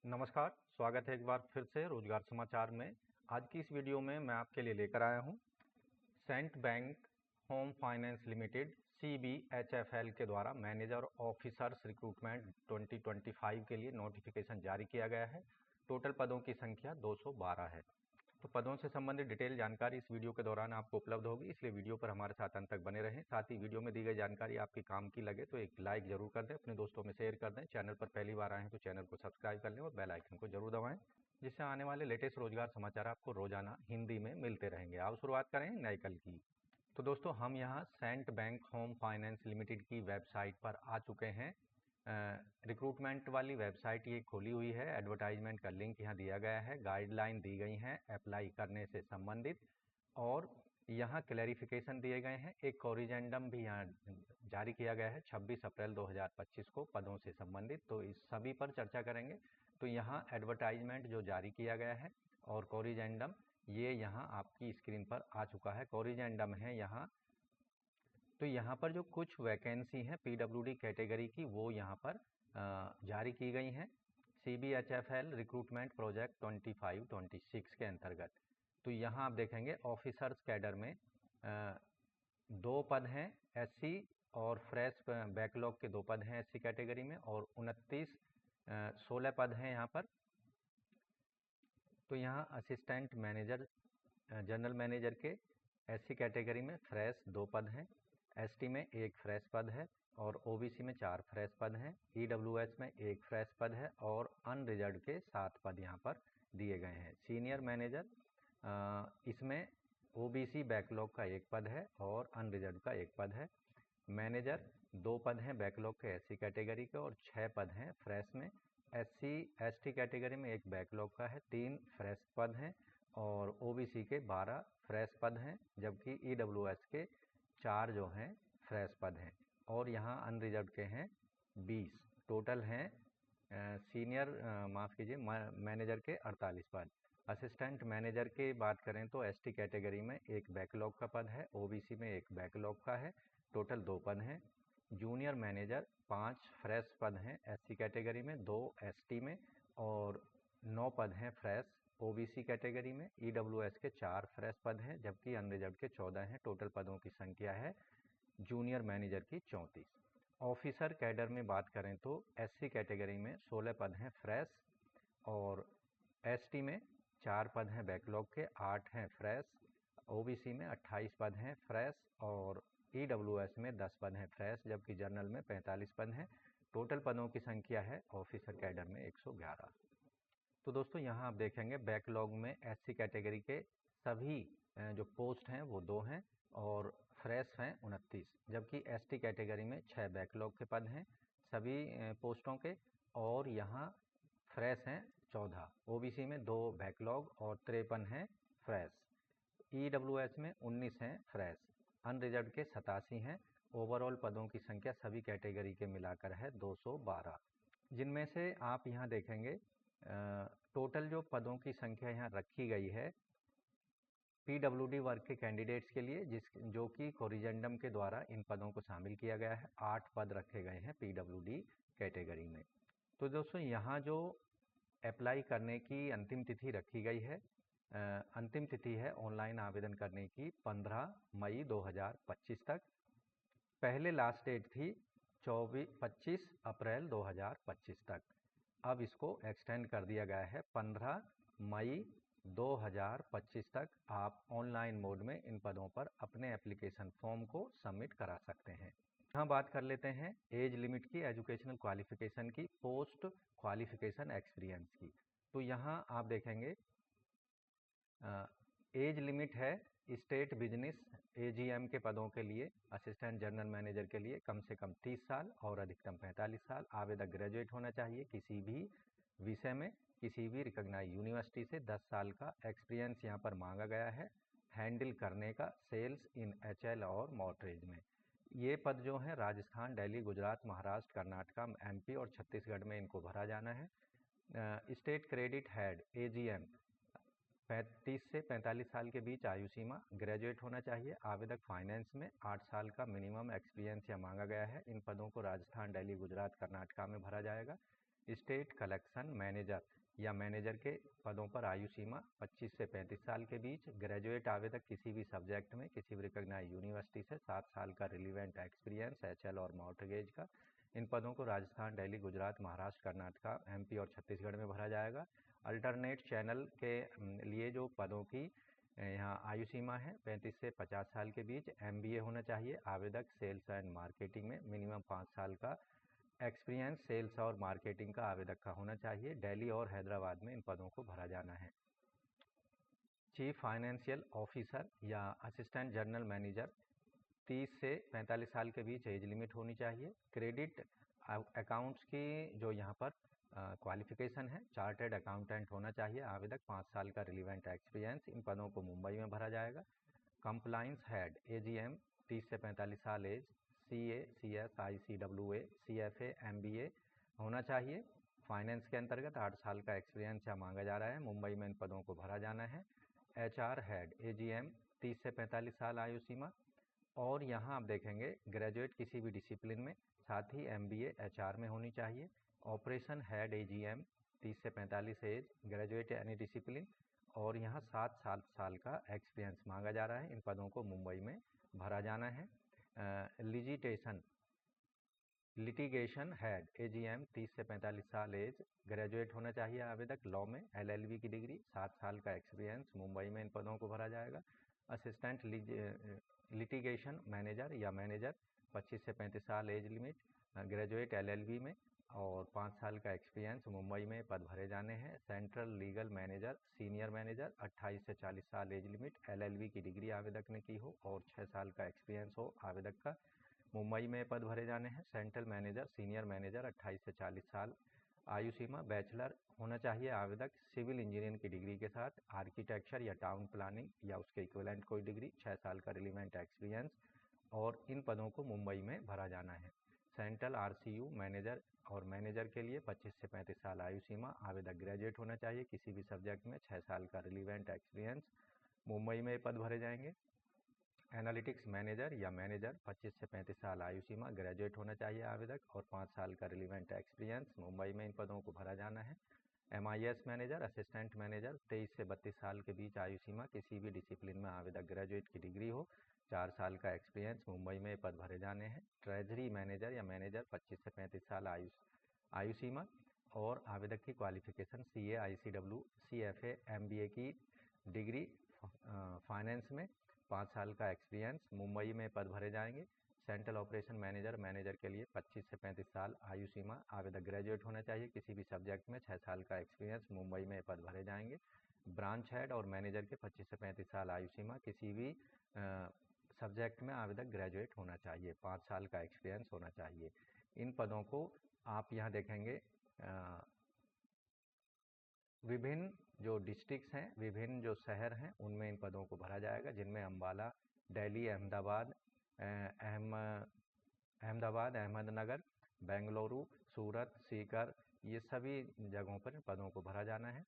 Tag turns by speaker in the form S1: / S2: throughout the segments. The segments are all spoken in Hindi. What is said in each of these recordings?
S1: नमस्कार, स्वागत है एक बार फिर से रोजगार समाचार में। आज की इस वीडियो में मैं आपके लिए लेकर आया हूं Cent Bank Home Finance Limited CBHFL के द्वारा मैनेजर ऑफिसर्स रिक्रूटमेंट 2025 के लिए नोटिफिकेशन जारी किया गया है। टोटल पदों की संख्या 212 है। तो पदों से संबंधित डिटेल जानकारी इस वीडियो के दौरान आपको उपलब्ध होगी, इसलिए वीडियो पर हमारे साथ अंत तक बने रहें। साथ ही वीडियो में दी गई जानकारी आपके काम की लगे तो एक लाइक जरूर कर दें, अपने दोस्तों में शेयर कर दें। चैनल पर पहली बार आए हैं तो चैनल को सब्सक्राइब कर लें और बेल आइकन को जरूर दबाएं, जिससे आने वाले लेटेस्ट रोजगार समाचार आपको रोजाना हिंदी में मिलते रहेंगे। आप शुरुआत करें नए कल की। तो दोस्तों, हम यहाँ Cent Bank Home Finance Limited की वेबसाइट पर आ चुके हैं। रिक्रूटमेंट वाली वेबसाइट ये खोली हुई है। एडवर्टाइजमेंट का लिंक यहाँ दिया गया है, गाइडलाइन दी गई हैं अप्लाई करने से संबंधित, और यहाँ क्लैरिफिकेशन दिए गए हैं। एक कोरिजेंडम भी यहाँ जारी किया गया है 26 अप्रैल 2025 को पदों से संबंधित, तो इस सभी पर चर्चा करेंगे। तो यहाँ एडवर्टाइजमेंट जो जारी किया गया है और कोरिजेंडम, ये यहाँ आपकी स्क्रीन पर आ चुका है। कोरिजेंडम है यहाँ। तो यहाँ पर जो कुछ वैकेंसी हैं PWD कैटेगरी की, वो यहाँ पर जारी की गई हैं CBHFL रिक्रूटमेंट प्रोजेक्ट 25-26 के अंतर्गत। तो यहाँ आप देखेंगे ऑफिसर्स कैडर में 2 पद हैं SC, और फ्रेश बैकलॉग के 2 पद हैं SC कैटेगरी में, और 16 पद हैं यहाँ पर। तो यहाँ असिस्टेंट मैनेजर जनरल मैनेजर के SC कैटेगरी में फ्रेश 2 पद हैं, ST में 1 फ्रेश पद है, और OBC में 4 फ्रेश पद हैं, EWS में 1 फ्रेश पद है, और अनरिजर्व के 7 पद यहाँ पर दिए गए हैं। सीनियर मैनेजर, इसमें OBC बैकलॉग का 1 पद है और अनरिजर्व का 1 पद है। मैनेजर 2 पद हैं बैकलॉग के SC कैटेगरी के, और 6 पद हैं फ्रेश में। SC ST कैटेगरी में 1 बैकलॉग का है, 3 फ्रेश पद हैं, और OBC के 12 फ्रेश पद हैं, जबकि EWS के 4 जो हैं फ्रेश पद हैं, और यहाँ अनरिजर्व के हैं 20। टोटल हैं सीनियर माफ़ कीजिए मैनेजर के 48 पद। असिस्टेंट मैनेजर की बात करें तो ST कैटेगरी में 1 बैकलॉग का पद है, OBC में 1 बैकलॉग का है, टोटल 2 पद हैं। जूनियर मैनेजर 5 फ्रेश पद हैं SC कैटेगरी में, 2 ST में, और 9 पद हैं फ्रेश OBC कैटेगरी में। EWS के 4 फ्रेश पद हैं, जबकि अनरिजर्व के 14 हैं। टोटल पदों की संख्या है जूनियर मैनेजर की 34। ऑफिसर कैडर में बात करें तो SC कैटेगरी में 16 पद हैं फ्रेश, और ST में 4 पद हैं बैकलॉग के, 8 हैं फ्रेश, OBC में 28 पद हैं फ्रेश, और EWS में 10 पद हैं फ्रेश, जबकि जनरल में 45 पद हैं। टोटल पदों की संख्या है ऑफिसर कैडर में 111। तो दोस्तों, यहाँ आप देखेंगे बैकलॉग में SC कैटेगरी के सभी जो पोस्ट हैं वो 2 हैं, और फ्रेश हैं 29, जबकि ST कैटेगरी में 6 बैकलॉग के पद हैं सभी पोस्टों के, और यहाँ फ्रेश हैं 14। OBC में 2 बैकलॉग और 53 हैं फ्रेश। EWS में 19 हैं फ्रेश, अनरिजर्व के 87 हैं। ओवरऑल पदों की संख्या सभी कैटेगरी के मिलाकर है 212, जिनमें से आप यहाँ देखेंगे टोटल जो पदों की संख्या यहाँ रखी गई है PWD वर्ग के कैंडिडेट्स के लिए, जो कि कोरिजेंडम के द्वारा इन पदों को शामिल किया गया है। 8 पद रखे गए हैं PWD कैटेगरी में। तो दोस्तों, यहाँ जो अप्लाई करने की अंतिम तिथि रखी गई है, अंतिम तिथि है ऑनलाइन आवेदन करने की 15 मई 2025 तक। पहले लास्ट डेट थी 25 अप्रैल 2025 तक। अब इसको एक्सटेंड कर दिया गया है 15 मई 2025 तक। आप ऑनलाइन मोड में इन पदों पर अपने एप्लीकेशन फॉर्म को सबमिट करा सकते हैं। यहाँ बात कर लेते हैं एज लिमिट की, एजुकेशनल क्वालिफिकेशन की, पोस्ट क्वालिफिकेशन एक्सपीरियंस की। तो यहाँ आप देखेंगे एज लिमिट है स्टेट बिजनेस AGM के पदों के लिए, असिस्टेंट जनरल मैनेजर के लिए कम से कम 30 साल और अधिकतम 45 साल। आवेदक ग्रेजुएट होना चाहिए किसी भी विषय में, किसी भी रिकॉग्नाइज यूनिवर्सिटी से। 10 साल का एक्सपीरियंस यहाँ पर मांगा गया है हैंडल करने का सेल्स इन HL और मॉर्टरेज में। ये पद जो हैं राजस्थान, दिल्ली, गुजरात, महाराष्ट्र, कर्नाटका, MP और छत्तीसगढ़ में इनको भरा जाना है। स्टेट क्रेडिट हेड AGM 35 से 45 साल के बीच आयु सीमा, ग्रेजुएट होना चाहिए। आवेदक फाइनेंस में 8 साल का मिनिमम एक्सपीरियंस यहाँ मांगा गया है। इन पदों को राजस्थान, दिल्ली, गुजरात, कर्नाटका में भरा जाएगा। स्टेट कलेक्शन मैनेजर या मैनेजर के पदों पर आयु सीमा 25 से 35 साल के बीच। ग्रेजुएट आवेदक किसी भी सब्जेक्ट में किसी भी रिकॉग्नाइज यूनिवर्सिटी से 7 साल का रिलीवेंट एक्सपीरियंस HL और मॉर्टगेज का। इन पदों को राजस्थान, दिल्ली, गुजरात, महाराष्ट्र, कर्नाटका, MP और छत्तीसगढ़ में भरा जाएगा। अल्टरनेट चैनल के लिए जो पदों की यहाँ आयु सीमा है 35 से 50 साल के बीच। MBA होना चाहिए आवेदक। सेल्स एंड मार्केटिंग में मिनिमम 5 साल का एक्सपीरियंस सेल्स और मार्केटिंग का आवेदक का होना चाहिए। दिल्ली और हैदराबाद में इन पदों को भरा जाना है। चीफ फाइनेंशियल ऑफिसर या असिस्टेंट जनरल मैनेजर 30 से 45 साल के बीच एज लिमिट होनी चाहिए। क्रेडिट अकाउंट्स की जो यहाँ पर क्वालिफिकेशन है चार्टर्ड अकाउंटेंट होना चाहिए आवेदक। 5 साल का रिलीवेंट एक्सपीरियंस। इन पदों को मुंबई में भरा जाएगा। कंप्लाइंस हेड AGM 30 से 45 साल as. CA, CS, ICWA, CFA, MBA होना चाहिए। फाइनेंस के अंतर्गत 8 साल का एक्सपीरियंस यहाँ मांगा जा रहा है। मुंबई में इन पदों को भरा जाना है। HR हेड AGM 30 से 45 साल आयु सीमा। और यहाँ आप देखेंगे ग्रेजुएट किसी भी डिसिप्लिन में, साथ ही MBA HR में होनी चाहिए। ऑपरेशन हेड AGM 30 से 45 एज, ग्रेजुएट एनी डिसिप्लिन। और यहाँ 7 साल का एक्सपीरियंस मांगा जा रहा है। इन पदों को मुंबई में भरा जाना है। लिटिगेशन हेड AGM 30 से 45 साल एज, ग्रेजुएट होना चाहिए आवेदक। लॉ में LLB की डिग्री, 7 साल का एक्सपीरियंस। मुंबई में इन पदों को भरा जाएगा। असिस्टेंट लिटिगेशन मैनेजर या मैनेजर 25 से 35 साल एज लिमिट, ग्रेजुएट LLB में और 5 साल का एक्सपीरियंस। मुंबई में पद भरे जाने हैं। Central legal manager senior manager 28 से 40 साल एज लिमिट, LLB की डिग्री आवेदक ने की हो और 6 साल का एक्सपीरियंस हो आवेदक का। मुंबई में पद भरे जाने हैं। सेंट्रल मैनेजर सीनियर मैनेजर 28 से 40 साल आयु सीमा। बैचलर होना चाहिए आवेदक सिविल इंजीनियरिंग की डिग्री के साथ। आर्किटेक्चर या टाउन प्लानिंग या उसके इक्विवेलेंट कोई डिग्री, 6 साल का रिलीवेंट एक्सपीरियंस। और इन पदों को मुंबई में भरा जाना है। सेंट्रल RCU मैनेजर और मैनेजर के लिए 25 से 35 साल आयु सीमा। आवेदक ग्रेजुएट होना चाहिए किसी भी सब्जेक्ट में, 6 साल का रिलीवेंट एक्सपीरियंस। मुंबई में पद भरे जाएंगे। एनालिटिक्स मैनेजर या मैनेजर 25 से 35 साल आयु सीमा, ग्रेजुएट होना चाहिए आवेदक और 5 साल का रिलीवेंट एक्सपीरियंस। मुंबई में इन पदों को भरा जाना है। MIS मैनेजर, असिस्टेंट मैनेजर 23 से 32 साल के बीच आयु सीमा, किसी भी डिसिप्लिन में आवेदक ग्रेजुएट की डिग्री हो, 4 साल का एक्सपीरियंस। मुंबई में पद भरे जाने हैं। ट्रेजरी मैनेजर या मैनेजर 25 से 35 साल आयु सीमा और आवेदक की qualification CA, ICW, CFA, MBA की डिग्री, फाइनेंस में 5 साल का एक्सपीरियंस। मुंबई में पद भरे जाएंगे। सेंट्रल ऑपरेशन मैनेजर मैनेजर के लिए 25 से 35 साल आयु सीमा, आवेदक ग्रेजुएट होना चाहिए किसी भी सब्जेक्ट में, 6 साल का एक्सपीरियंस। मुंबई में पद भरे जाएंगे। ब्रांच हेड और मैनेजर के 25 से 35 साल आयु सीमा, किसी भी सब्जेक्ट में आवेदक ग्रेजुएट होना चाहिए, 5 साल का एक्सपीरियंस होना चाहिए। इन पदों को आप यहाँ देखेंगे विभिन्न जो डिस्ट्रिक्ट्स हैं, विभिन्न जो शहर हैं, उनमें इन पदों को भरा जाएगा, जिनमें अम्बाला, दिल्ली, अहमदनगर, बेंगलुरु, सूरत, सीकर, ये सभी जगहों पर पदों को भरा जाना है।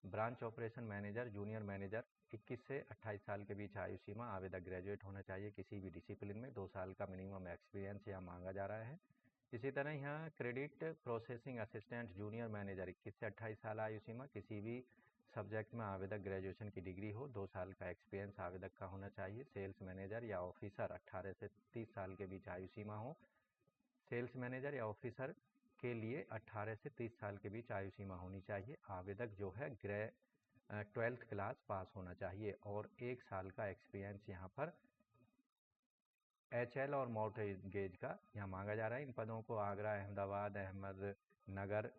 S1: Branch operation manager, junior manager 21 से 28 साल के बीच आयु सीमा, आवेदक ग्रेजुएट होना चाहिए किसी भी डिसिप्लिन में, 2 साल का मिनिमम एक्सपीरियंस यहाँ मांगा जा रहा है। इसी तरह यहाँ credit processing assistant junior manager 21 से 28 साल आयु सीमा, किसी भी सब्जेक्ट में आवेदक ग्रेजुएशन की डिग्री हो, 2 साल का एक्सपीरियंस आवेदक का होना चाहिए। सेल्स मैनेजर या ऑफिसर 18 से 30 साल के बीच आयु सीमा हो। सेल्स मैनेजर या ऑफिसर के लिए 18 से 30 साल के बीच आयु सीमा होनी चाहिए। आवेदक जो है 12th क्लास पास होना चाहिए और 1 साल का एक्सपीरियंस यहाँ पर HL और मॉर्टगेज का यहाँ मांगा जा रहा है। इन पदों को आगरा, अहमदाबाद, अहमदनगर,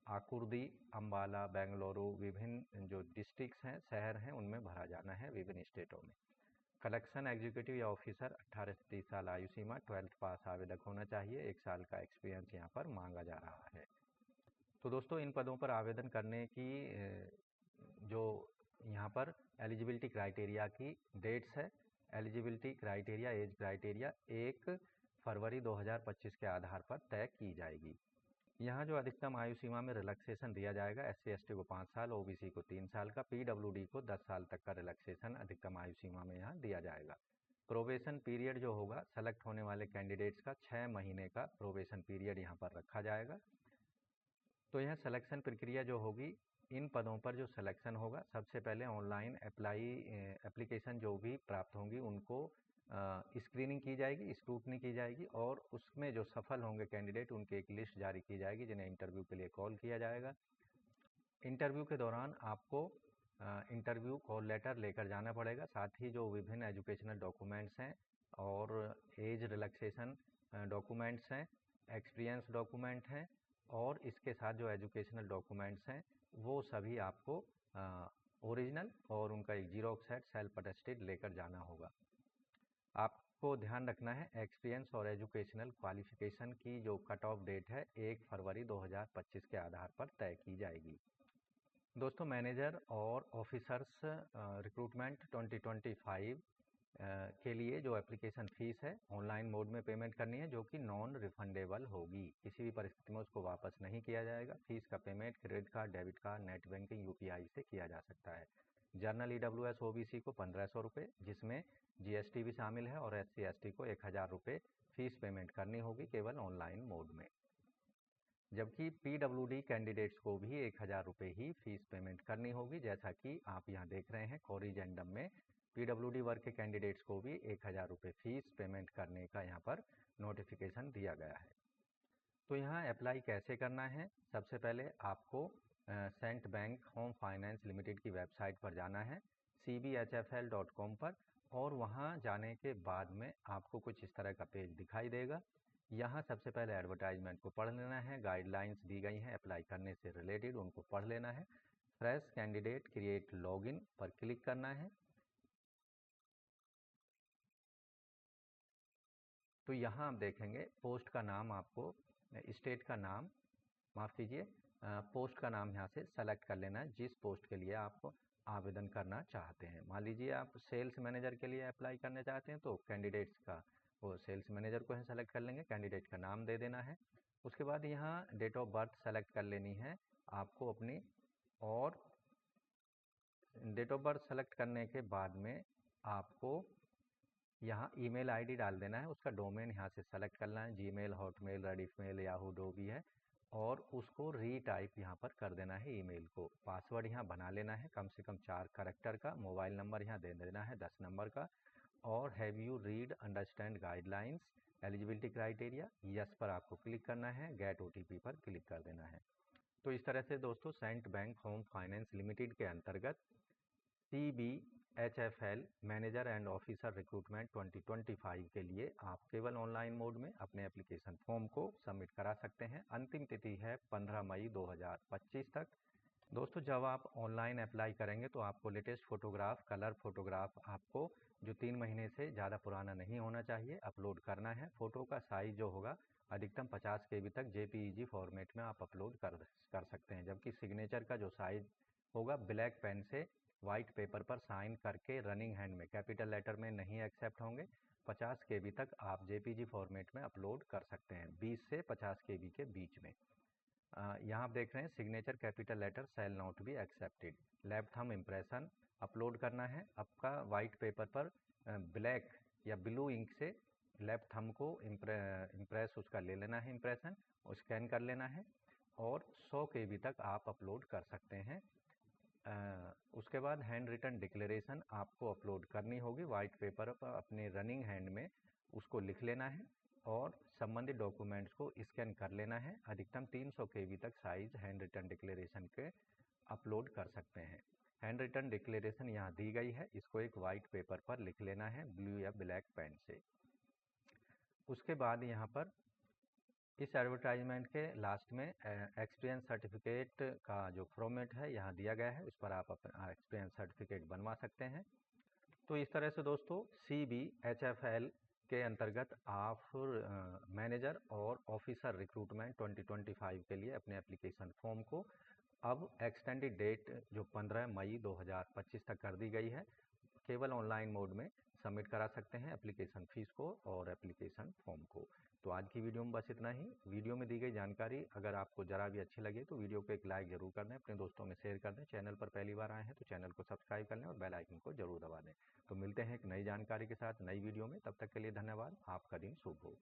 S1: आकुर्दी, अम्बाला, बेंगलुरु, विभिन्न जो डिस्ट्रिक्ट्स हैं, शहर हैं, उनमें भरा जाना है विभिन्न स्टेटों में। कलेक्शन एग्जीक्यूटिव या ऑफिसर 18 से 30 साल आयु सीमा, 12th पास आवेदक होना चाहिए, 1 साल का एक्सपीरियंस यहाँ पर मांगा जा रहा है। तो दोस्तों इन पदों पर आवेदन करने की जो यहाँ पर एलिजिबिलिटी क्राइटेरिया की डेट्स है, एलिजिबिलिटी क्राइटेरिया, एज क्राइटेरिया 1 फरवरी 2025 के आधार पर तय की जाएगी। यहाँ जो अधिकतम आयु सीमा में रिलैक्सेशन दिया जाएगा, SC/ST को 5 साल, OBC को 3 साल का, PWD को 10 साल तक का रिलैक्सेशन अधिकतम आयु सीमा में यहाँ दिया जाएगा। प्रोबेशन पीरियड जो होगा सेलेक्ट होने वाले कैंडिडेट्स का 6 महीने का प्रोबेशन पीरियड यहाँ पर रखा जाएगा। तो यह सिलेक्शन प्रक्रिया जो होगी, इन पदों पर जो सिलेक्शन होगा, सबसे पहले ऑनलाइन एप्लीकेशन जो भी प्राप्त होंगी उनको स्क्रीनिंग की जाएगी, स्क्रूटनी की जाएगी और उसमें जो सफल होंगे कैंडिडेट उनकी एक लिस्ट जारी की जाएगी जिन्हें इंटरव्यू के लिए कॉल किया जाएगा। इंटरव्यू के दौरान आपको इंटरव्यू कॉल लेटर लेकर जाना पड़ेगा, साथ ही जो विभिन्न एजुकेशनल डॉक्यूमेंट्स हैं और एज रिलैक्सेशन डॉक्यूमेंट्स हैं, एक्सपीरियंस डॉक्यूमेंट हैं और इसके साथ जो एजुकेशनल डॉक्यूमेंट्स हैं वो सभी आपको ओरिजिनल और उनका एक जीरोक्स सेट सेल्फ अटेस्टेड लेकर जाना होगा। आपको ध्यान रखना है एक्सपीरियंस और एजुकेशनल क्वालिफिकेशन की जो कट ऑफ डेट है 1 फरवरी 2025 के आधार पर तय की जाएगी। दोस्तों, मैनेजर और ऑफिसर्स रिक्रूटमेंट 2025 के लिए जो एप्लीकेशन फ़ीस है ऑनलाइन मोड में पेमेंट करनी है, जो कि नॉन रिफंडेबल होगी। किसी भी परिस्थिति में उसको वापस नहीं किया जाएगा। फीस का payment credit card, debit card, net banking, UPI से किया जा सकता है। जनरल ईडब्ल्यूएस ओबीसी को 1500 रुपये, जिसमें जीएसटी भी शामिल है, और एससी एसटी को 1000 रुपये फीस पेमेंट करनी होगी केवल ऑनलाइन मोड में। जबकि पीडब्ल्यूडी कैंडिडेट्स को भी 1000 रुपये ही फीस पेमेंट करनी होगी, जैसा कि आप यहाँ देख रहे हैं कोरिजेंडम में पीडब्ल्यूडी वर्ग के कैंडिडेट्स को भी 1000 रुपये फीस पेमेंट करने का यहाँ पर नोटिफिकेशन दिया गया है। तो यहाँ अप्लाई कैसे करना है? सबसे पहले आपको Cent Bank Home Finance Limited की वेबसाइट पर जाना है cbhfl.com पर, और वहाँ जाने के बाद में आपको कुछ इस तरह का पेज दिखाई देगा। यहाँ सबसे पहले एडवर्टाइजमेंट को पढ़ लेना है, गाइडलाइंस दी गई हैं अप्लाई करने से रिलेटेड, उनको पढ़ लेना है। फ्रेश कैंडिडेट क्रिएट लॉगिन पर क्लिक करना है। तो यहाँ आप देखेंगे पोस्ट का नाम, आपको स्टेट का नाम, माफ़ कीजिए, पोस्ट का नाम यहाँ से सेलेक्ट कर लेना है जिस पोस्ट के लिए आप आवेदन करना चाहते हैं। मान लीजिए आप सेल्स मैनेजर के लिए अप्लाई करना चाहते हैं, तो कैंडिडेट्स का वो सेल्स मैनेजर को ही सेलेक्ट कर लेंगे, कैंडिडेट का नाम दे देना है। उसके बाद यहाँ डेट ऑफ बर्थ सेलेक्ट कर लेनी है आपको अपनी, और डेट ऑफ बर्थ सेलेक्ट करने के बाद में आपको यहाँ ईमेल आईडी डाल देना है। उसका डोमेन यहाँ से सेलेक्ट करना है, जीमेल, हॉटमेल, रेडिफमेल, याहू, जो भी है, और उसको रीटाइप यहाँ पर कर देना है ईमेल को। पासवर्ड यहाँ बना लेना है कम से कम 4 कैरेक्टर का। मोबाइल नंबर यहाँ दे देना है 10 नंबर का। और have you read understand guidelines eligibility criteria, yes पर आपको क्लिक करना है, गेट ओटीपी पर क्लिक कर देना है। तो इस तरह से दोस्तों Cent Bank Home Finance Limited के अंतर्गत CBHFL manager and officer recruitment 2025 के लिए आप केवल ऑनलाइन मोड में अपने एप्लीकेशन फॉर्म को सबमिट करा सकते हैं। अंतिम तिथि है 15 मई 2025 तक। दोस्तों, जब आप ऑनलाइन अप्लाई करेंगे तो आपको लेटेस्ट फोटोग्राफ, कलर फोटोग्राफ आपको जो 3 महीने से ज़्यादा पुराना नहीं होना चाहिए अपलोड करना है। फ़ोटो का साइज़ जो होगा अधिकतम 50 KB तक JPEG फॉर्मेट में आप अपलोड कर सकते हैं। जबकि सिग्नेचर का जो साइज़ होगा ब्लैक पेन से वाइट पेपर पर साइन करके रनिंग हैंड में कैपिटल लेटर में नहीं एक्सेप्ट होंगे। 50 KB तक आप JPG फॉर्मेट में अपलोड कर सकते हैं, 20 से 50 KB के बीच में। यहाँ आप देख रहे हैं signature capital letter shall not be accepted. Left thumb impression upload करना है आपका वाइट पेपर पर, ब्लैक या ब्लू इंक से लेफ्ट थंब को इम्प्रेस उसका ले लेना है इम्प्रेशन, स्कैन कर लेना है, और 100 KB तक आप अपलोड कर सकते हैं। उसके बाद हैंड रिटन डिक्लेरेशन आपको अपलोड करनी होगी वाइट पेपर पर, अपने रनिंग हैंड में उसको लिख लेना है और संबंधित डॉक्यूमेंट्स को स्कैन कर लेना है। अधिकतम 300 KB तक साइज हैंड रिटन डिक्लेरेशन के अपलोड कर सकते हैं। हैंड रिटन डिक्लेरेशन यहाँ दी गई है, इसको एक वाइट पेपर पर लिख लेना है ब्लू या ब्लैक पेन से। उसके बाद यहाँ पर इस एडवर्टाइजमेंट के लास्ट में एक्सपीरियंस सर्टिफिकेट का जो फॉर्मेट है यहाँ दिया गया है, उस पर आप अपना एक्सपीरियंस सर्टिफिकेट बनवा सकते हैं। तो इस तरह से दोस्तों CBHFL के अंतर्गत आप मैनेजर और ऑफिसर रिक्रूटमेंट 2025 के लिए अपने एप्लीकेशन फॉर्म को अब एक्सटेंडेड डेट जो 15 मई 2025 तक कर दी गई है, केवल ऑनलाइन मोड में सबमिट करा सकते हैं एप्लीकेशन फ़ीस को और एप्लीकेशन फॉर्म को। तो आज की वीडियो में बस इतना ही। वीडियो में दी गई जानकारी अगर आपको ज़रा भी अच्छी लगे तो वीडियो को एक लाइक ज़रूर कर दें, अपने दोस्तों में शेयर कर दें। चैनल पर पहली बार आए हैं तो चैनल को सब्सक्राइब कर लें और बेल आइकन को जरूर दबा दें। तो मिलते हैं एक नई जानकारी के साथ नई वीडियो में, तब तक के लिए धन्यवाद। आपका दिन शुभ हो।